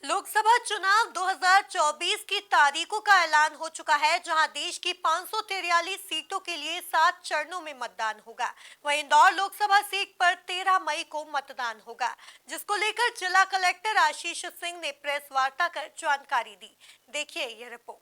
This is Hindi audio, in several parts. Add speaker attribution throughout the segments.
Speaker 1: लोकसभा चुनाव 2024 की तारीखों का ऐलान हो चुका है, जहां देश की 543 सीटों के लिए 7 चरणों में मतदान होगा। वहीं इंदौर लोकसभा सीट पर 13 मई को मतदान होगा, जिसको लेकर जिला कलेक्टर आशीष सिंह ने प्रेस वार्ता कर जानकारी दी। देखिए ये रिपोर्ट।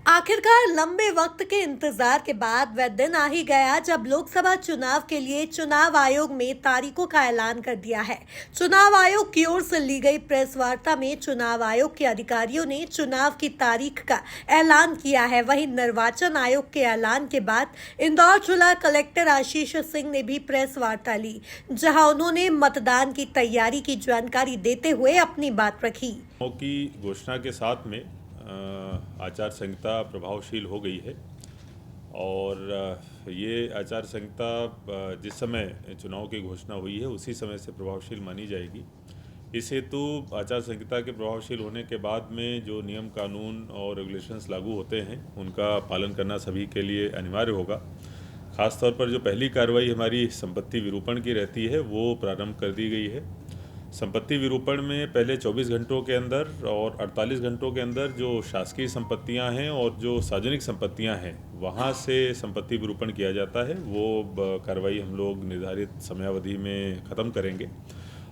Speaker 1: आखिरकार लंबे वक्त के इंतजार के बाद वह दिन आ ही गया जब लोकसभा चुनाव के लिए चुनाव आयोग में तारीखों का ऐलान कर दिया है। चुनाव आयोग की ओर से ली गई प्रेस वार्ता में चुनाव आयोग के अधिकारियों ने चुनाव की तारीख का ऐलान किया है। वहीं निर्वाचन आयोग के ऐलान के बाद इंदौर जिला कलेक्टर आशीष सिंह ने भी प्रेस वार्ता ली, जहां उन्होंने मतदान की तैयारी की जानकारी देते हुए अपनी बात रखी।
Speaker 2: की घोषणा के साथ में आचार संहिता प्रभावशील हो गई है और ये आचार संहिता जिस समय चुनाव की घोषणा हुई है उसी समय से प्रभावशील मानी जाएगी। इस हेतु आचार संहिता के प्रभावशील होने के बाद में जो नियम कानून और रेगुलेशंस लागू होते हैं उनका पालन करना सभी के लिए अनिवार्य होगा। ख़ासतौर पर जो पहली कार्रवाई हमारी संपत्ति विरूपण की रहती है वो प्रारंभ कर दी गई है। संपत्ति विरूपण में पहले 24 घंटों के अंदर और 48 घंटों के अंदर जो शासकीय संपत्तियां हैं और जो सार्वजनिक संपत्तियां हैं वहां से संपत्ति विरूपण किया जाता है। वो कार्रवाई हम लोग निर्धारित समयावधि में ख़त्म करेंगे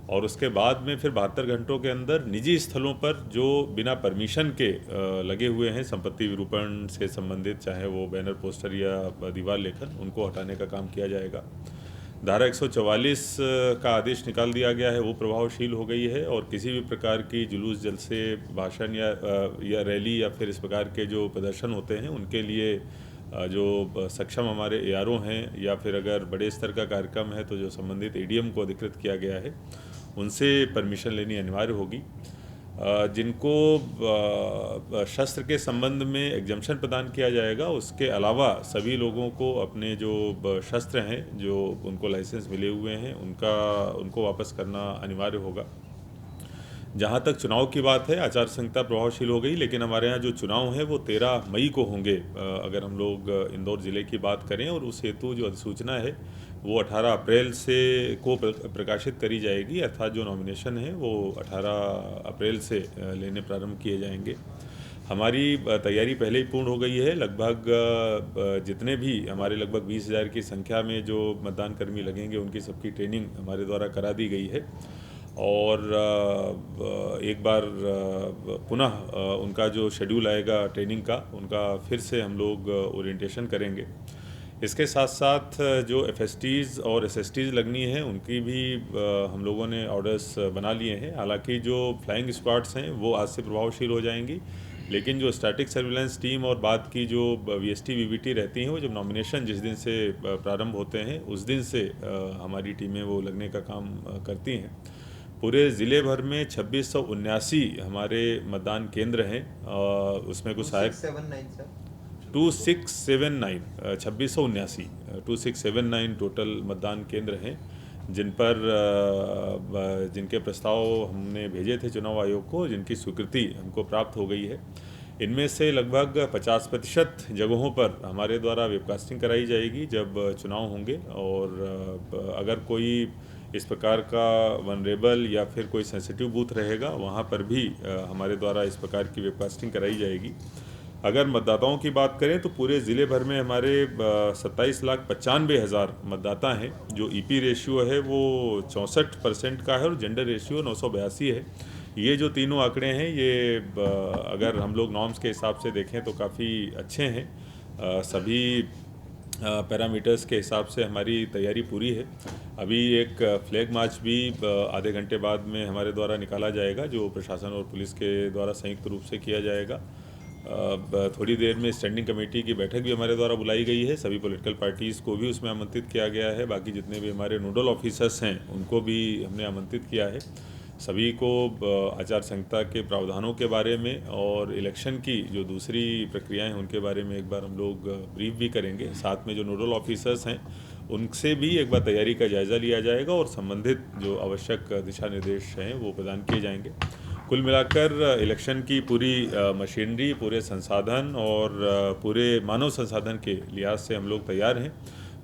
Speaker 2: और उसके बाद में फिर 72 घंटों के अंदर निजी स्थलों पर जो बिना परमिशन के लगे हुए हैं संपत्ति विरूपण से संबंधित, चाहे वो बैनर पोस्टर या दीवार लेखन, उनको हटाने का काम किया जाएगा। धारा 144 का आदेश निकाल दिया गया है, वो प्रभावशील हो गई है और किसी भी प्रकार की जुलूस, जलसे, भाषण या रैली या फिर इस प्रकार के जो प्रदर्शन होते हैं उनके लिए जो सक्षम हमारे एआरओ हैं या फिर अगर बड़े स्तर का कार्यक्रम है तो जो संबंधित एडीएम को अधिकृत किया गया है उनसे परमिशन लेनी अनिवार्य होगी। जिनको शस्त्र के संबंध में एग्जम्पशन प्रदान किया जाएगा, उसके अलावा सभी लोगों को अपने जो शस्त्र हैं जो उनको लाइसेंस मिले हुए हैं उनको वापस करना अनिवार्य होगा। जहाँ तक चुनाव की बात है, आचार संहिता प्रभावशील हो गई, लेकिन हमारे यहाँ जो चुनाव है वो 13 मई को होंगे। अगर हम लोग इंदौर ज़िले की बात करें और उस हेतु जो अधिसूचना है वो 18 अप्रैल से को प्रकाशित करी जाएगी, अर्थात जो नॉमिनेशन है वो 18 अप्रैल से लेने प्रारंभ किए जाएंगे। हमारी तैयारी पहले ही पूर्ण हो गई है। लगभग जितने भी हमारे लगभग 20,000 की संख्या में जो मतदान कर्मी लगेंगे उनकी सबकी ट्रेनिंग हमारे द्वारा करा दी गई है और एक बार पुनः उनका जो शेड्यूल आएगा ट्रेनिंग का, उनका फिर से हम लोग ओरिएंटेशन करेंगे। इसके साथ साथ जो एफएसटीज़ और एसएसटीज़ लगनी है उनकी भी हम लोगों ने ऑर्डर्स बना लिए हैं। हालांकि जो फ्लाइंग स्क्वाड्स हैं वो आज से प्रभावशील हो जाएंगी, लेकिन जो स्टैटिक सर्विलेंस टीम और बाद की जो वीएसटी वीवीटी रहती हैं वो जब नॉमिनेशन जिस दिन से प्रारंभ होते हैं उस दिन से हमारी टीमें वो लगने का काम करती हैं। पूरे ज़िले भर में 2679 हमारे मतदान केंद्र हैं। उसमें कुछ सहायक 2679 टोटल मतदान केंद्र हैं जिनके प्रस्ताव हमने भेजे थे चुनाव आयोग को, जिनकी स्वीकृति हमको प्राप्त हो गई है। इनमें से लगभग 50% जगहों पर हमारे द्वारा वेबकास्टिंग कराई जाएगी जब चुनाव होंगे और अगर कोई इस प्रकार का वनरेबल या फिर कोई सेंसिटिव बूथ रहेगा वहाँ पर भी हमारे द्वारा इस प्रकार की वेबकास्टिंग कराई जाएगी। अगर मतदाताओं की बात करें तो पूरे ज़िले भर में हमारे 27,95,000 मतदाता हैं। जो ईपी रेशियो है वो 64% का है और जेंडर रेशियो 982 है। ये जो तीनों आंकड़े हैं ये अगर हम लोग नॉर्म्स के हिसाब से देखें तो काफ़ी अच्छे हैं। सभी पैरामीटर्स के हिसाब से हमारी तैयारी पूरी है। अभी एक फ्लैग मार्च भी आधे घंटे बाद में हमारे द्वारा निकाला जाएगा, जो प्रशासन और पुलिस के द्वारा संयुक्त रूप से किया जाएगा। थोड़ी देर में स्टैंडिंग कमेटी की बैठक भी हमारे द्वारा बुलाई गई है। सभी पॉलिटिकल पार्टीज़ को भी उसमें आमंत्रित किया गया है। बाकी जितने भी हमारे नोडल ऑफिसर्स हैं उनको भी हमने आमंत्रित किया है। सभी को आचार संहिता के प्रावधानों के बारे में और इलेक्शन की जो दूसरी प्रक्रियाएं हैं उनके बारे में एक बार हम लोग ब्रीफ भी करेंगे। साथ में जो नोडल ऑफिसर्स हैं उनसे भी एक बार तैयारी का जायज़ा लिया जाएगा और संबंधित जो आवश्यक दिशा निर्देश हैं वो प्रदान किए जाएंगे। कुल मिलाकर इलेक्शन की पूरी मशीनरी, पूरे संसाधन और पूरे मानव संसाधन के लिहाज से हम लोग तैयार हैं।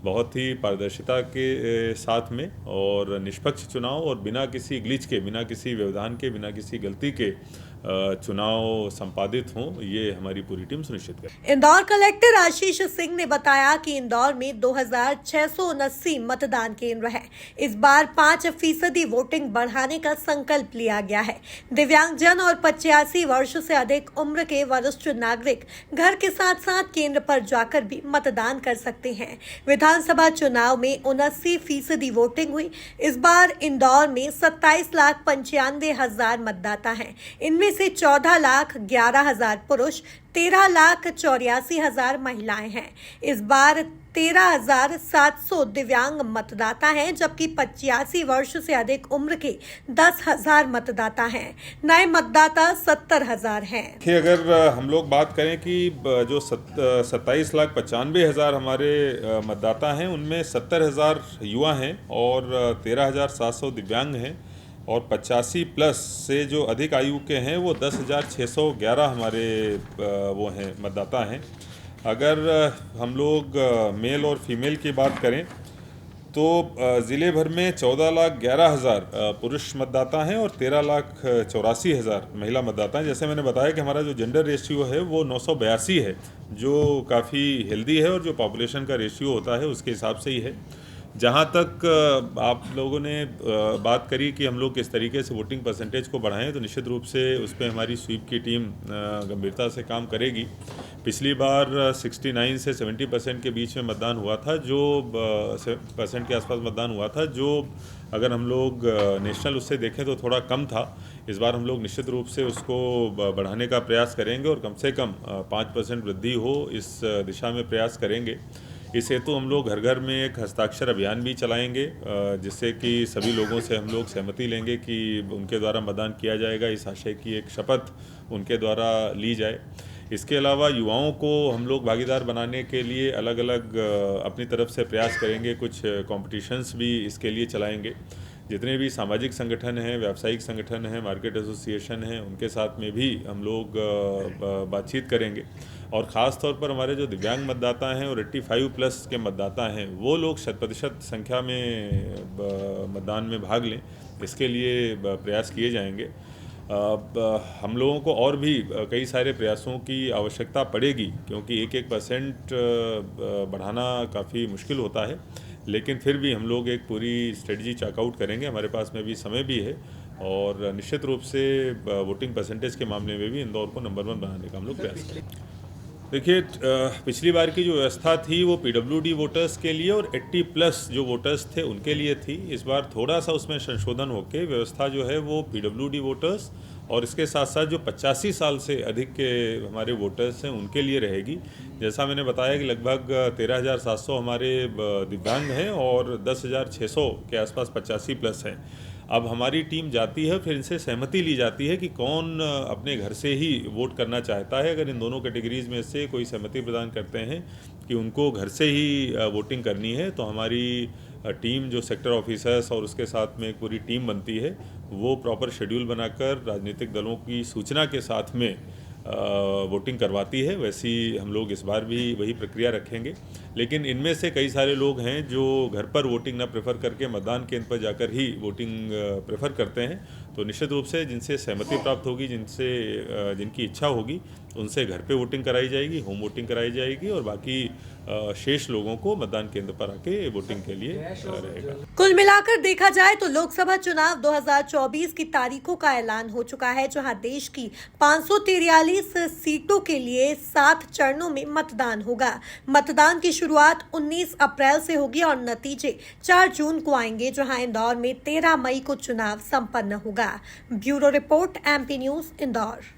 Speaker 2: बहुत ही पारदर्शिता के साथ में और निष्पक्ष चुनाव और बिना किसी ग्लिच के, बिना किसी व्यवधान के, बिना किसी गलती के चुनाव संपादित हों, ये हमारी पूरी टीम सुनिश्चित करे।
Speaker 1: इंदौर कलेक्टर आशीष सिंह ने बताया कि इंदौर में 2679 मतदान केंद्र है। इस बार 5% वोटिंग बढ़ाने का संकल्प लिया गया है। दिव्यांगजन और 85 वर्ष से अधिक उम्र के वरिष्ठ नागरिक घर के साथ साथ केंद्र पर जाकर भी मतदान कर सकते हैं। विधानसभा चुनाव में 79% वोटिंग हुई। इस बार इंदौर में 27,95,000 मतदाता हैं। इनमें से 14,11,000 पुरुष, 13,84,000 महिलाएं हैं। इस बार 13,700 दिव्यांग मतदाता हैं, जबकि 85 वर्ष से अधिक उम्र के 10,000 मतदाता हैं। नए मतदाता 70,000 हैं।
Speaker 2: अगर हम लोग बात करें कि जो 27,95,000 हमारे मतदाता हैं, उनमें 70,000 युवा हैं और 13,700 दिव्यांग हैं और 85 प्लस से जो अधिक आयु के हैं वो 10,611 हमारे वो हैं मतदाता हैं। अगर हम लोग मेल और फीमेल की बात करें तो ज़िले भर में 14,11,000 पुरुष मतदाता हैं और 13,84,000 महिला मतदाता हैं। जैसे मैंने बताया कि हमारा जो जेंडर रेशियो है वो 982 है, जो काफ़ी हेल्दी है और जो पॉपुलेशन का रेशियो होता है उसके हिसाब से ही है। जहाँ तक आप लोगों ने बात करी कि हम लोग किस तरीके से वोटिंग परसेंटेज को बढ़ाएं, तो निश्चित रूप से उस पर हमारी स्वीप की टीम गंभीरता से काम करेगी। पिछली बार 69 से 70% के बीच में मतदान हुआ था, जो % के आसपास मतदान हुआ था, जो अगर हम लोग नेशनल उससे देखें तो थोड़ा कम था। इस बार हम लोग निश्चित रूप से उसको बढ़ाने का प्रयास करेंगे और कम से कम 5% वृद्धि हो इस दिशा में प्रयास करेंगे। इस हेतु हम लोग घर घर में एक हस्ताक्षर अभियान भी चलाएंगे, जिससे कि सभी लोगों से हम लोग सहमति लेंगे कि उनके द्वारा मतदान किया जाएगा। इस आशय की एक शपथ उनके द्वारा ली जाए। इसके अलावा युवाओं को हम लोग भागीदार बनाने के लिए अलग अलग अपनी तरफ से प्रयास करेंगे। कुछ कॉम्पिटिशन्स भी इसके लिए चलाएंगे। जितने भी सामाजिक संगठन हैं, व्यावसायिक संगठन हैं, मार्केट एसोसिएशन हैं, उनके साथ में भी हम लोग बातचीत करेंगे। और ख़ास तौर पर हमारे जो दिव्यांग मतदाता हैं और 85 प्लस के मतदाता हैं, वो लोग 100% संख्या में मतदान में भाग लें, इसके लिए प्रयास किए जाएंगे। हम लोगों को और भी कई सारे प्रयासों की आवश्यकता पड़ेगी, क्योंकि 1% बढ़ाना काफ़ी मुश्किल होता है, लेकिन फिर भी हम लोग एक पूरी स्ट्रेटजी चेकआउट करेंगे। हमारे पास में भी समय भी है और निश्चित रूप से वोटिंग परसेंटेज के मामले में भी इंदौर को नंबर 1 बनाने का हम लोग प्रयास करेंगे। देखिए, पिछली बार की जो व्यवस्था थी वो PWD वोटर्स के लिए और 80 प्लस जो वोटर्स थे उनके लिए थी। इस बार थोड़ा सा उसमें संशोधन होकर व्यवस्था जो है वो PWD वोटर्स और इसके साथ साथ जो 85 साल से अधिक के हमारे वोटर्स हैं उनके लिए रहेगी। जैसा मैंने बताया कि लगभग 13,700 हमारे दिव्यांग हैं और 10,600 के आसपास 85 प्लस हैं। अब हमारी टीम जाती है, फिर इनसे सहमति ली जाती है कि कौन अपने घर से ही वोट करना चाहता है। अगर इन दोनों कैटेगरीज़ में से कोई सहमति प्रदान करते हैं कि उनको घर से ही वोटिंग करनी है, तो हमारी टीम जो सेक्टर ऑफिसर्स और उसके साथ में एक पूरी टीम बनती है, वो प्रॉपर शेड्यूल बनाकर राजनीतिक दलों की सूचना के साथ में वोटिंग करवाती है। वैसी हम लोग इस बार भी वही प्रक्रिया रखेंगे। लेकिन इनमें से कई सारे लोग हैं जो घर पर वोटिंग ना प्रेफर करके मतदान केंद्र पर जाकर ही वोटिंग प्रेफर करते हैं। तो निश्चित रूप से जिनसे सहमति प्राप्त होगी, जिनकी इच्छा होगी, उनसे घर पे वोटिंग कराई जाएगी, होम वोटिंग कराई जाएगी और बाकी शेष लोगों को मतदान केंद्र पर आके वोटिंग के लिए रहेगा।
Speaker 1: कुल मिलाकर देखा जाए तो लोकसभा चुनाव 2024 की तारीखों का ऐलान हो चुका है, जहां देश की 543 सीटों के लिए 7 चरणों में मतदान होगा। मतदान की शुरुआत 19 अप्रैल से होगी और नतीजे 4 जून को आएंगे, जहां इंदौर में 13 मई को चुनाव संपन्न होगा। Bureau report, MP news, Indore.